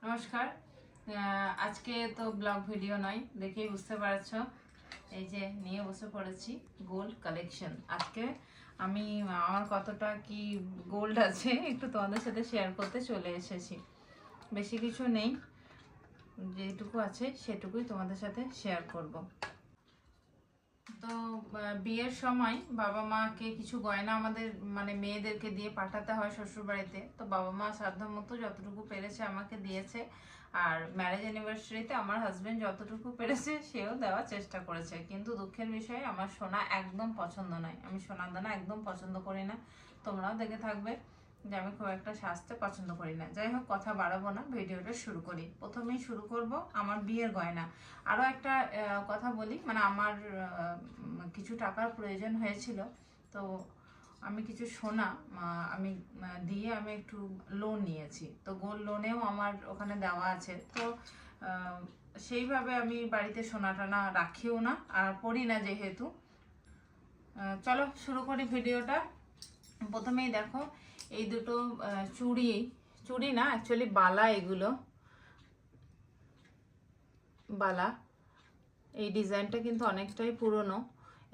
নমস্কার। আজকে তো ব্লগ ভিডিও নয়, দেখেই বুঝতে পারছো। এই যে নিয়ে বসে পড়েছি গোল্ড কালেকশন। আজকে আমি আমার কতটা কি গোল্ড আছে একটু তোমাদের সাথে শেয়ার করতে চলে এসেছি। বেশি কিছু নেই, যেটুকু আছে সেটুকুই তোমাদের সাথে শেয়ার করব। তো বিয়ের সময় বাবা মাকে কিছু গয়না আমাদের মানে মেয়েদেরকে দিয়ে পাঠাতে হয় শ্বশুরবাড়িতে। তো বাবা মা সাধ্যমতো যতটুকু পেরেছে আমাকে দিয়েছে, আর ম্যারেজ অ্যানিভার্সারিতে আমার হাজবেন্ড যতটুকু পেরেছে সেও দেওয়ার চেষ্টা করেছে। কিন্তু দুঃখের বিষয় আমার সোনা একদম পছন্দ নয়, আমি সোনার দানা একদম পছন্দ করি না। তোমরাও দেখে থাকবে যে আমি খুব একটা সাজতে পছন্দ করি না। যাই হোক, কথা বাড়াবো না, ভিডিওটা শুরু করি। প্রথমেই শুরু করব আমার বিয়ের গয়না। আরও একটা কথা বলি, মানে আমার কিছু টাকার প্রয়োজন হয়েছিল। তো আমি কিছু সোনা আমি দিয়ে আমি একটু লোন নিয়েছি। তো গোল্ড লোনেও আমার ওখানে দেওয়া আছে। তো সেইভাবে আমি বাড়িতে সোনা টানা রাখিও না আর পড়ি না যেহেতু। চলো শুরু করি ভিডিওটা। প্রথমেই দেখো এই দুটো চুড়ি, চুড়ি না অ্যাকচুয়ালি বালা, এগুলো বালা। এই ডিজাইনটা কিন্তু অনেকটাই পুরনো।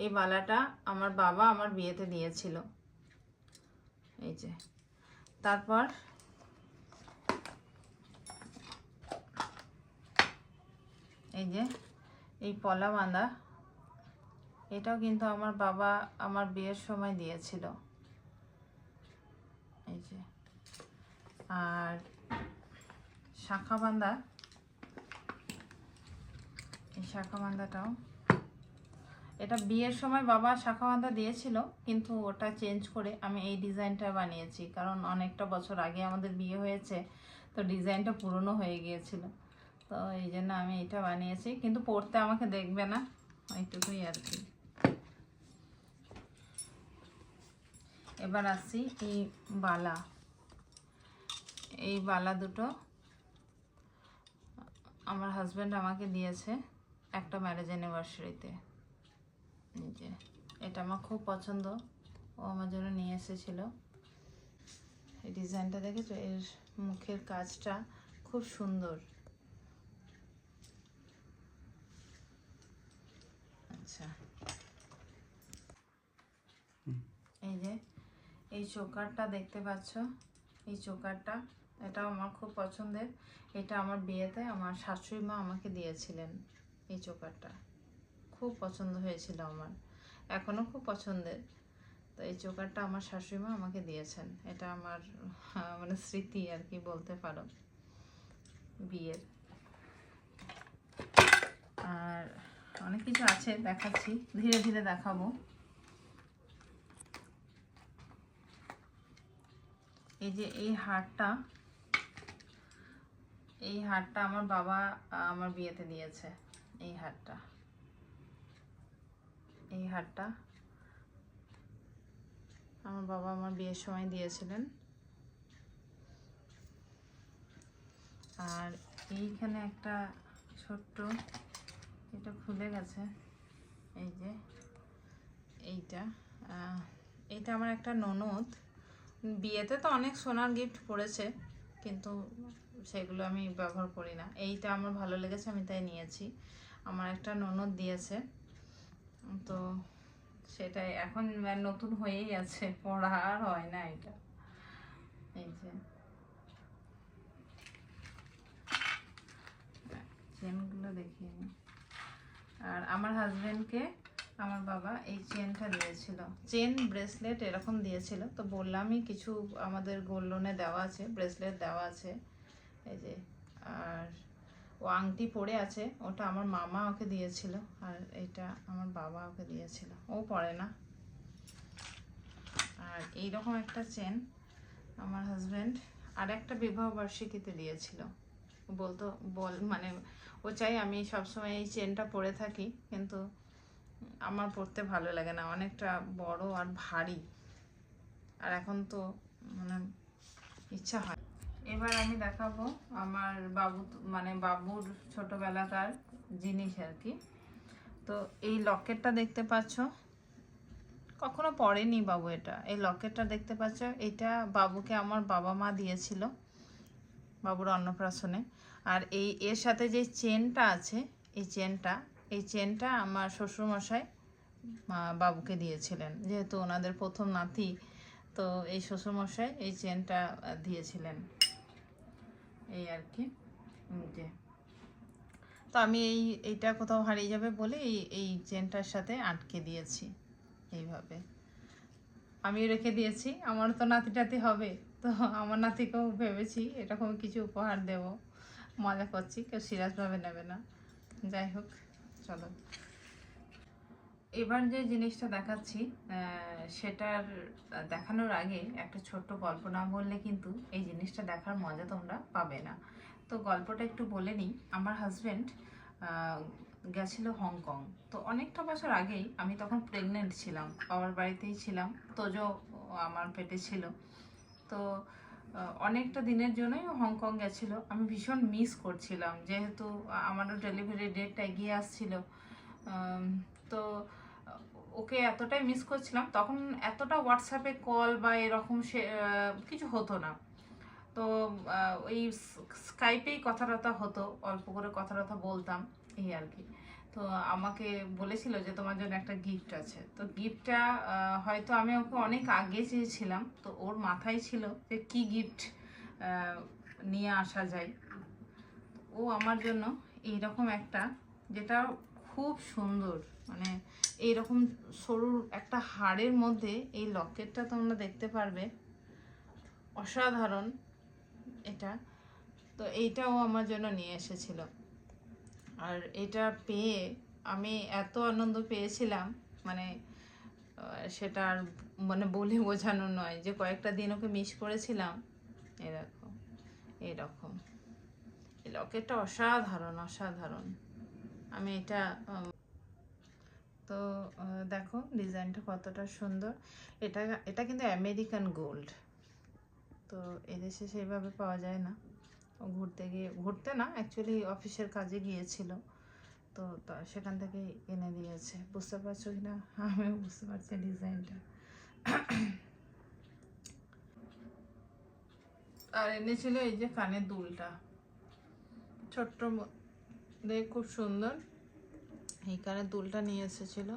এই বালাটা আমার বাবা আমার বিয়েতে দিয়েছিল। এই যে, তারপর এই যে এই পলা বাঁধা, এটাও কিন্তু আমার বাবা আমার বিয়ের সময় দিয়েছিল। এই যে, আর শাঁখা বাঁধা, এই শাঁখা বাঁধাটাও এটা বিয়ের সময় বাবা শাঁখা বাঁধা দিয়েছিল, কিন্তু ওটা চেঞ্জ করে আমি এই ডিজাইনটা বানিয়েছি। কারণ অনেকটা বছর আগে আমাদের বিয়ে হয়েছে, তো ডিজাইনটা পুরনো হয়ে গিয়েছিল। তো এই জন্য আমি এটা বানিয়েছি, কিন্তু পরতে আমাকে দেখবে না, এইটুকুই আর কি। এবার আসছি এই বালা। এই বালা দুটো আমার হাজব্যান্ড আমাকে দিয়েছে একটা ম্যারেজ অ্যানিভার্সারিতে। এই যে, এটা আমার খুব পছন্দ, ও আমার জন্য নিয়ে এসেছিল। এই ডিজাইনটা দেখেছো, এর মুখের কাজটা খুব সুন্দর। আচ্ছা, এই যে এই চোকারটা দেখতে পাচ্ছ, এই চোকারটা এটাও আমার খুব পছন্দের। এটা আমার বিয়েতে আমার শাশুড়ি মা আমাকে দিয়েছিলেন। এই চোকারটা খুব পছন্দ হয়েছিল আমার, এখনও খুব পছন্দের। তো এই চোকারটা আমার শাশুড়ি মা আমাকে দিয়েছেন। এটা আমার মানে স্মৃতি আর কি বলতে পারো বিয়ের। আর অনেক কিছু আছে, দেখাচ্ছি, ধীরে ধীরে দেখাবো। এই যে এই হারটা, এই হারটা আমার বাবা আমার বিয়েতে দিয়েছে। এই হারটা, এই হারটা আমার বাবা আমার বিয়ের সময় দিয়েছিলেন। আর এইখানে একটা ছোট্ট, এটা খুলে গেছে। এই যে এইটা, এইটা আমার একটা ননদ বিয়েতে তো অনেক সোনার গিফট পড়েছে, কিন্তু সেগুলো আমি ব্যবহার করি না। এইটা আমার ভালো লেগেছে, আমি তাই নিয়েছি। আমার একটা ননদ দিয়েছে, তো সেটাই এখন নতুন হয়েই আছে, পড়া আর হয় না এটা। এই যে চেনগুলো দেখিয়ে নিই। আর আমার হাজবেন্ডকে আমার বাবা এই চেনটা দিয়েছিল, চেন ব্রেসলেট এরকম দিয়েছিল। তো বললামই কিছু আমাদের গোল্ড লোনে দেওয়া আছে, ব্রেসলেট দেওয়া আছে। এই যে, আর ও আংটি পরে আছে, ওটা আমার মামা ওকে দিয়েছিল। আর এটা আমার বাবা ওকে দিয়েছিল, ও পরে না। আর এইরকম একটা চেন আমার হাজব্যান্ড আর একটা বিবাহ বার্ষিকীতে দিয়েছিল। বলতো মানে ও চাই আমি সবসময় এই চেনটা পরে থাকি, কিন্তু আমার পরতে ভালো লাগে না, অনেকটা বড় আর ভারী। আর এখন তো মানে ইচ্ছা হয়। এবার আমি দেখাবো আমার বাবু, মানে বাবুর ছোটবেলাকার জিনিস আর কি। তো এই লকেটটা দেখতে পাচ্ছ, কখনো পরেনি বাবু এটা। এই লকেটটা দেখতে পাচ্ছ, এটা বাবুকে আমার বাবা মা দিয়েছিল। বাবুর অন্নপ্রাশনে। আর এর সাথে যে চেনটা আছে, এই চেনটা আমার শ্বশুরমশাই বাবুকে দিয়েছিলেন, যেহেতু ওনাদের প্রথম নাতি। তো এই শ্বশুরমশাই এই চেনটা দিয়েছিলেন, এই আর কি। যে তো আমি এইটা কোথাও হারিয়ে যাবে বলে এই চেনটার সাথে আটকে দিয়েছি এইভাবে। আমিও রেখে দিয়েছি, আমার তো নাতি টাতি হবে, তো আমার নাতিকেও ভেবেছি এরকম কিছু উপহার দেব। মজা করছি, কেউ সিরিয়াসভাবে নেবে না। যাই হোক, চলো এবার যে জিনিসটা দেখাচ্ছি সেটার দেখানোর আগে একটা ছোট্ট গল্প না বললে কিন্তু এই জিনিসটা দেখার মজা তোমরা পাবে না। তো গল্পটা একটু বলে নিই। আমার হাজব্যান্ড গেছিল হংকং। তো অনেকটা বছর আগেই, আমি তখন প্রেগনেন্ট ছিলাম, বাবার বাড়িতেই ছিলাম, তোজো আমার পেটে ছিল। তো অনেকটা দিনের জন্যই হংকং গেছিলো। আমি ভীষণ মিস করছিলাম, যেহেতু আমারও ডেলিভারি ডেটটা এগিয়ে আসছিল। তো ওকে এতটাই মিস করছিলাম। তখন এতটা হোয়াটসঅ্যাপে কল বা এরকম সে কিছু হতো না। তো ওই স্কাইপেই কথাবার্তা হতো, অল্প করে কথাবার্তা বলতাম, এই আর কি। তো আমাকে বলেছিল যে তোমার জন্য একটা গিফট আছে। তো গিফটটা হয়তো আমি ওকে অনেক আগে চেয়েছিলাম, তো ওর মাথায় ছিল যে কি গিফট নিয়ে আসা যায়। ও আমার জন্য এইরকম একটা, যেটা খুব সুন্দর, মানে এইরকম সরু একটা হাড়ের মধ্যে এই লকেটটা তোমরা দেখতে পারবে, অসাধারণ এটা। তো এইটাও আমার জন্য নিয়ে এসেছিল। আর এটা পেয়ে আমি এত আনন্দ পেয়েছিলাম, মানে সেটা আর মানে বলে বোঝানো নয়, যে কয়েকটা দিন ওকে মিস করেছিলাম। এরকম এইরকম এই লকেটটা অসাধারণ অসাধারণ। আমি এটা তো দেখো ডিজাইনটা কতটা সুন্দর। এটা এটা কিন্তু আমেরিকান গোল্ড, তো এদেশে সেইভাবে পাওয়া যায় না। ঘুরতে না, অ্যাকচুয়ালি অফিসের কাজে গিয়েছিল, তো সেখান থেকে এনে দিয়েছে। বুঝতে পারছো কিনা আমিও বুঝতে পারছি ডিজাইনটা। আর এনেছিল এই যে কানের দুলটা, ছোট্ট দেখ, খুব সুন্দর। এই কানের দুলটা নিয়ে এসেছিল,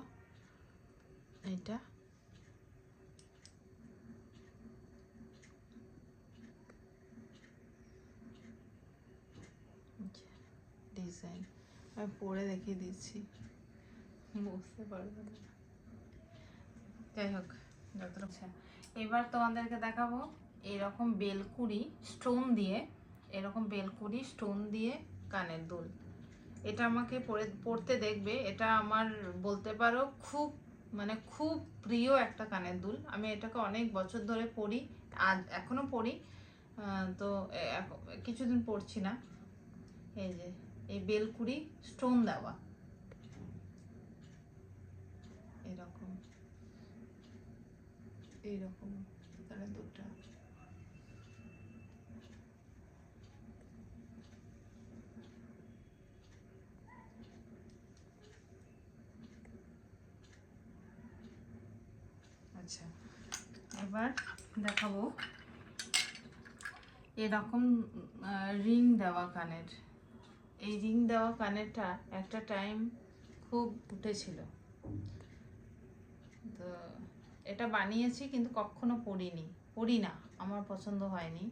এইটা ডিজাইন আমি পরে দেখিয়ে দিচ্ছি, বুঝতে পারবে না। যাই হোক, যতটা। আচ্ছা, এবার তোমাদেরকে দেখাবো এরকম বেলকুড়ি স্টোন দিয়ে, এরকম বেলকুড়ি স্টোন দিয়ে কানের দুল। এটা আমাকে পরতে দেখবে, এটা আমার বলতে পারো খুব, মানে খুব প্রিয় একটা কানের দুল। আমি এটাকে অনেক বছর ধরে পরি, আজ এখনো পরি। তো কিছুদিন পরছি না। এই যে এই বেলকুড়ি স্টোন দেওয়া, এরকম এইরকম কানের দুলটা। আচ্ছা, এবার দেখাবো এরকম রিং দেওয়া কানের। এই রিং দেওয়া কানেরটা একটা টাইম খুব উঠেছিল, তো এটা বানিয়েছি কিন্তু কখনো পরি না, আমার পছন্দ হয়নি।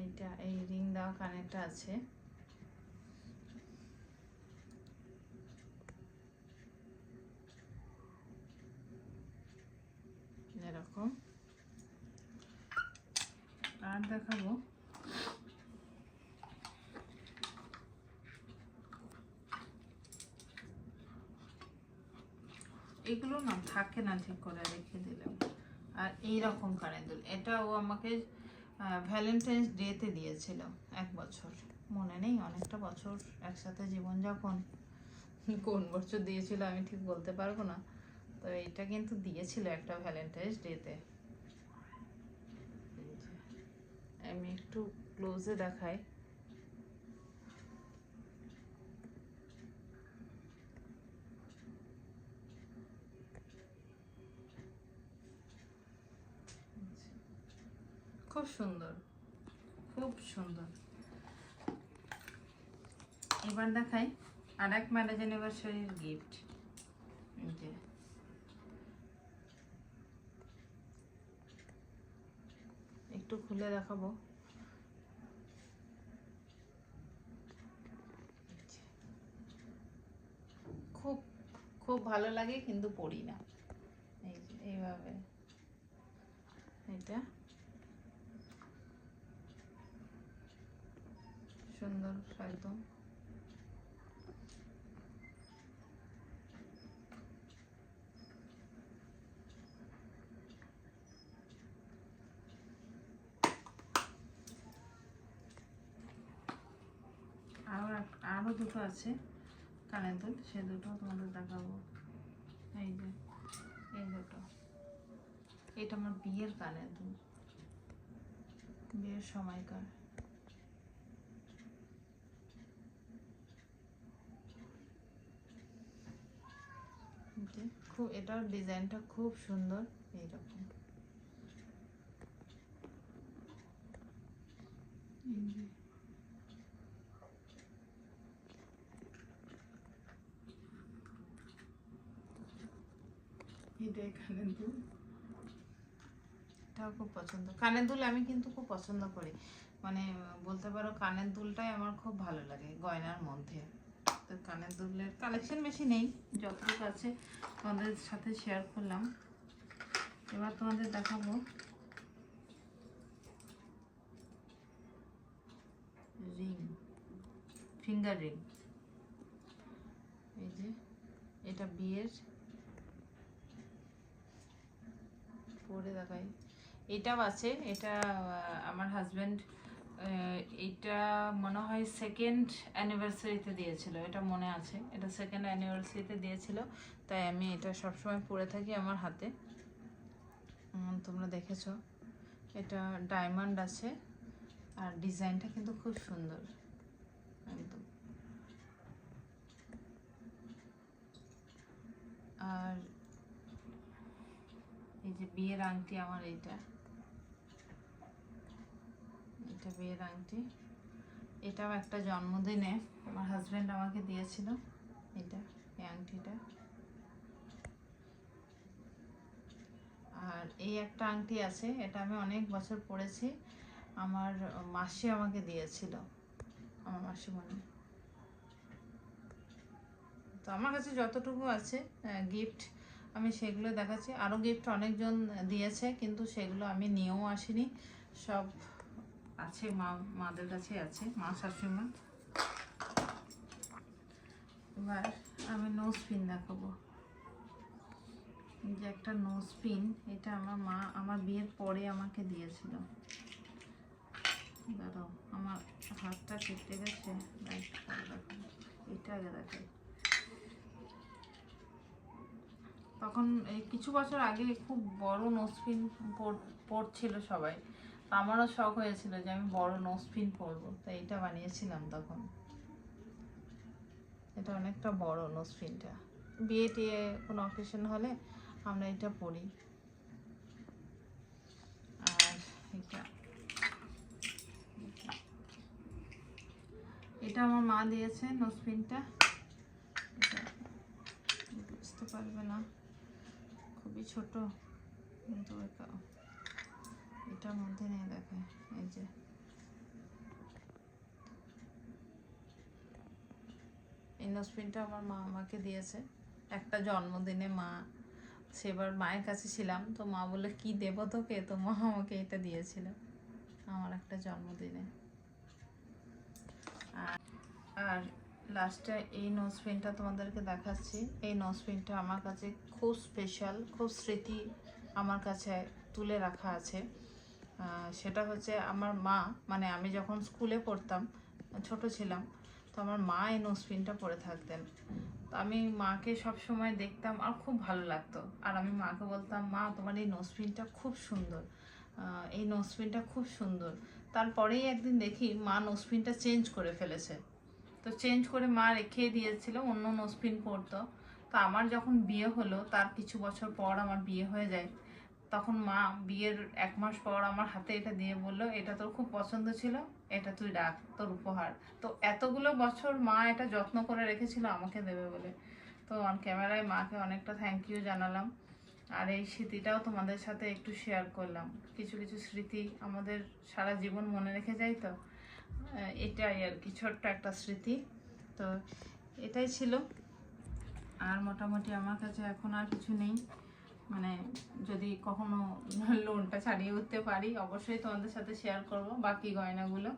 এইটা এই রিং দেওয়া কানেরটা আছে, এরকম। আর দেখাবো এগুলো না থাকে না, ঠিক করে রেখে দিলাম। আর এইরকম কানের দুল, এটা ও আমাকে ভ্যালেন্টাইন্স ডেতে দিয়েছিল 1 বছর, মনে নেই, অনেকটা বছর একসাথে জীবনযাপন, কোন বছর দিয়েছিল আমি ঠিক বলতে পারবো না। তো এইটা কিন্তু দিয়েছিল একটা ভ্যালেন্টাইন্স ডেতে। আমি একটু ক্লোজে দেখাই, খুব সুন্দর, খুব খুব সুন্দর। এবার দেখাই আর এক ম্যারেজ অ্যানিভার্সারির গিফট। যে একটু খুলে দেখাবো। খুব খুব ভালো লাগে কিন্তু পরি না। এই যে এইভাবে এটা সুন্দর একদম। আরো দুটো আছে কানের দুল, সে দুটো তোমাদের দেখাবো। এই যে এই দুটো, এটা আমার বিয়ের কানের দুল, বিয়ের সময়কার। খুব, এটার ডিজাইনটা খুব সুন্দর। এইরকম কানের দুল, এটাও খুব পছন্দ। কানের দুল আমি কিন্তু খুব পছন্দ করি, মানে বলতে পারো কানের দুলটাই আমার খুব ভালো লাগে গয়নার মধ্যে। তো কানের দুলের কালেকশন বেশি নেই, যতটুকু আছে তোমাদের সাথে শেয়ার করলাম। এবার তোমাদের দেখাবো রিং, ফিঙ্গার রিং। এই যে এটা বিয়ের, পরে দেখাই। এটাও আছে, এটা আমার হাজব্যান্ড এটা মনে হয় সেকেন্ড অ্যানিভার্সারিতে দিয়েছিল, এটা মনে আছে। এটা সেকেন্ড অ্যানিভার্সারিতে দিয়েছিল, তাই আমি এটা সবসময় পরে থাকি আমার হাতে। তোমরা দেখেছো, এটা ডায়মন্ড আছে আর ডিজাইনটা কিন্তু খুব সুন্দর একদম। আর এই যে বিয়ের আংটি আমার, এটা বিয়ের আংটি, এটাও একটা জন্মদিনে আমার হাজব্যান্ড আমাকে দিয়েছিল। এটা এই আংটিটা। আর এই একটা আংটি আছে, এটা আমি অনেক বছর পরেছি, আমার মাসি আমাকে দিয়েছিল, আমার মাসিমণি। তো আমার কাছে যতটুকু আছে গিফট আমি সেগুলো দেখাচ্ছি। আরও গিফট অনেকজন দিয়েছে, কিন্তু সেগুলো আমি নিয়েও আসিনি, সব আছে মাদের কাছে আছে, মা শাশুড়িমা। এবার আমি নোজ পিন দেখাবো। যে একটা নোজ পিন, এটা আমার মা আমার বিয়ের পরে আমাকে দিয়েছিল। দাঁড়াও, আমার হাতটা কেটে গেছে, এটা আগে দেখাই। তখন এই কিছু বছর আগে খুব বড় নোজ পিন পরছিল সবাই, তো আমারও শখ হয়েছিল যে আমি বড় নোজ পিন পরবো, তাই এটা বানিয়েছিলাম তখন। এটা অনেকটা বড় নোজ পিনটা, বিয়ে টিয়ে কোনো অকেশন হলে আমরা এটা পরি। আর এটা আমার মা দিয়েছে নোজ পিনটা, বুঝতে পারবে না, খুবই ছোট, কিন্তু এটার মধ্যে নেই, দেখে এই যে এই নোজ পিনটা আমার মা আমাকে দিয়েছে একটা জন্মদিনে। মা, সেবার মায়ের কাছে ছিলাম, তো মা বলে কি দেব তোকে, তো মা আমাকে এটা দিয়েছিল আমার একটা জন্মদিনে। আর লাস্টে এই নোজ পিনটা তোমাদেরকে দেখাচ্ছি। এই নোজ পিনটা আমার কাছে খুব স্পেশাল, খুব স্মৃতি আমার কাছে তুলে রাখা আছে। সেটা হচ্ছে আমার মা, মানে আমি যখন স্কুলে পড়তাম, ছোট ছিলাম, তো আমার মা এই নোজ পিনটা পরে থাকতেন। তো আমি মাকে সব সময় দেখতাম আর খুব ভালো লাগতো, আর আমি মাকে বলতাম, মা তোমার এই নোজ পিনটা খুব সুন্দর, এই নোজ পিনটা খুব সুন্দর। তারপরেই একদিন দেখি মা নোজ পিনটা চেঞ্জ করে ফেলেছে, তো চেঞ্জ করে মা রেখে দিয়েছিল, অন্য নোজপিন পরতো। তো আমার যখন বিয়ে হলো, তার কিছু বছর পর আমার বিয়ে হয়ে যায়, তখন মা বিয়ের 1 মাস পর আমার হাতে এটা দিয়ে বললো, এটা তোর খুব পছন্দ ছিল, এটা তুই রাখ, তোর উপহার। তো এতগুলো বছর মা এটা যত্ন করে রেখেছিল আমাকে দেবে বলে। তো অন ক্যামেরায় মাকে অনেকটা থ্যাংক ইউ জানালাম। আর এই স্মৃতিটাও তোমাদের সাথে একটু শেয়ার করলাম। কিছু কিছু স্মৃতি আমাদের সারা জীবন মনে রেখে যায়, তো এটাই আর কি, ছোট্ট একটা স্মৃতি। তো এটাই ছিল। আর মোটামুটি আমার কাছে এখন আর কিছু নেই, মানে যদি কখনো লোনটা ছাড়িয়ে উঠতে পারি অবশ্যই তোমাদের সাথে শেয়ার করব বাকি গয়নাগুলো।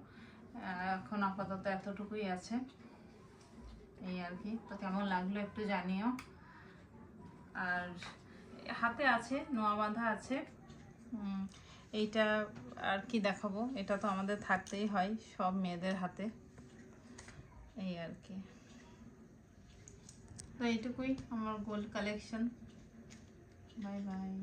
এখন আপাতত এতটুকুই আছে, এই আর কি। তো কেমন লাগলো একটু জানিও। আর হাতে আছে নোয়া বাঁধা আছে, এইটা আর কি দেখাবো, এটা তো আমাদের থাকতেই হয় সব মেয়েদের হাতে, এই আর কি। তো এইটুকুই আমার গোল্ড কালেকশন। Bye bye.